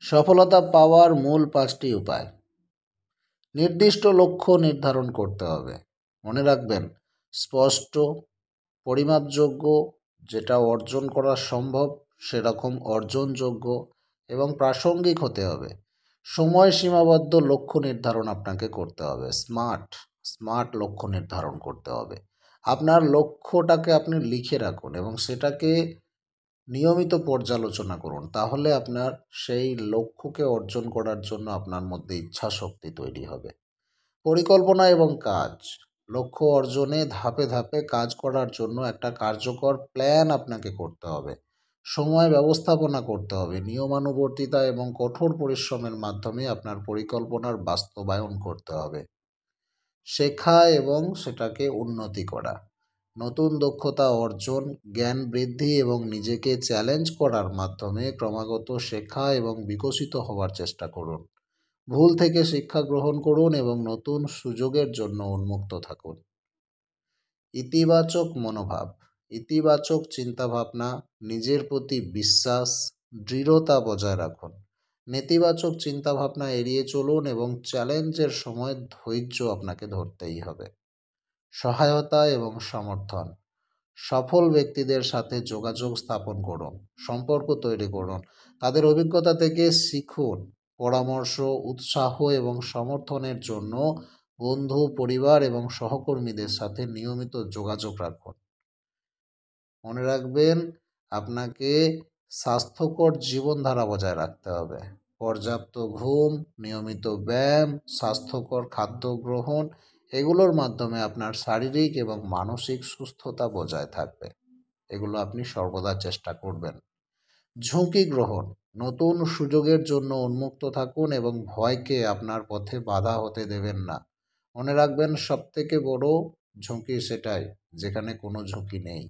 সফলতা পাওয়ার মূল 5টি উপায়। নির্দিষ্ট লক্ষ্য নির্ধারণ করতে হবে। মনে রাখবেন, স্পষ্ট, পরিমাপযোগ্য, যেটা অর্জন করা সম্ভব সেরকম অর্জনযোগ্য এবং প্রাসঙ্গিক হতে হবে। সময় সীমাবদ্ধ লক্ষ্য নির্ধারণ আপনাকে করতে হবে। স্মার্ট লক্ষ্য নির্ধারণ করতে হবে। আপনার লক্ষ্যটাকে আপনি লিখে রাখুন এবং সেটাকে নিয়মিত পর্যালোচনা করুন। তাহলে আপনার সেই লক্ষ্যকে অর্জন করার জন্য আপনার মধ্যে ইচ্ছাশক্তি তৈরি হবে। পরিকল্পনা এবং কাজ। লক্ষ্য অর্জনে ধাপে ধাপে কাজ করার জন্য একটা কার্যকর প্ল্যান আপনাকে করতে হবে। সময় ব্যবস্থাপনা করতে হবে। নিয়মানুবর্তিতা এবং কঠোর পরিশ্রমের মাধ্যমে আপনার পরিকল্পনার বাস্তবায়ন করতে হবে। শেখা এবং সেটাকে উন্নতি করা। নতুন দক্ষতা অর্জন, জ্ঞান বৃদ্ধি এবং নিজেকে চ্যালেঞ্জ করার মাধ্যমে ক্রমাগত শেখা এবং বিকশিত হওয়ার চেষ্টা করুন। ভুল থেকে শিক্ষা গ্রহণ করুন এবং নতুন সুযোগের জন্য উন্মুক্ত থাকুন। ইতিবাচক মনোভাব। ইতিবাচক চিন্তাভাবনা, নিজের প্রতি বিশ্বাস, দৃঢ়তা বজায় রাখুন। নেতিবাচক চিন্তাভাবনা এড়িয়ে চলুন এবং চ্যালেঞ্জের সময় ধৈর্য আপনাকে ধরতেই হবে। সহায়তা এবং সমর্থন। সফল ব্যক্তিদের সাথে যোগাযোগ স্থাপন করুন, সম্পর্ক তৈরি করুন, তাদের অভিজ্ঞতা থেকে শিখুন। পরামর্শ, উৎসাহ এবং সমর্থনের জন্য বন্ধু, পরিবার এবং সহকর্মীদের সাথে নিয়মিত যোগাযোগ রাখুন। মনে রাখবেন, আপনাকে স্বাস্থ্যকর জীবনধারা বজায় রাখতে হবে। পর্যাপ্ত ঘুম, নিয়মিত ব্যায়াম, স্বাস্থ্যকর খাদ্য গ্রহণ, এগুলোর মাধ্যমে আপনার শারীরিক এবং মানসিক সুস্থতা বজায় থাকবে। এগুলো আপনি সর্বদা চেষ্টা করবেন। ঝুঁকি গ্রহণ। নতুন সুযোগের জন্য উন্মুক্ত থাকুন এবং ভয়কে আপনার পথে বাধা হতে দেবেন না। মনে রাখবেন, সবথেকে বড় ঝুঁকি সেটাই যেখানে কোনো ঝুঁকি নেই।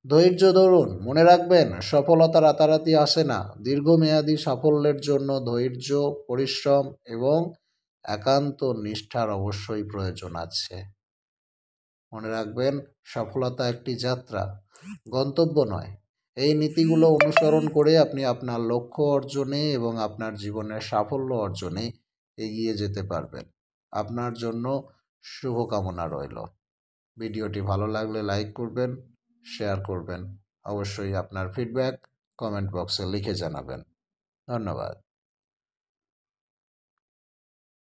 ধৈর্য ধরুন। মনে রাখবেন, সফলতা রাতারাতি আসে না। দীর্ঘমেয়াদী সাফল্যের জন্য ধৈর্য, পরিশ্রম এবং একান্ত নিষ্ঠার অবশ্যই প্রয়োজন আছে। মনে রাখবেন, সফলতা একটি যাত্রা, গন্তব্য নয়। এই নীতিগুলো অনুসরণ করে আপনি আপনার লক্ষ্য অর্জনে এবং আপনার জীবনের সাফল্য অর্জনে এগিয়ে যেতে পারবেন। আপনার জন্য শুভকামনা রইল। ভিডিওটি ভালো লাগলে লাইক করবেন, শেয়ার করবেন। অবশ্যই আপনার ফিডব্যাক কমেন্ট বক্সে লিখে জানাবেন। ধন্যবাদ।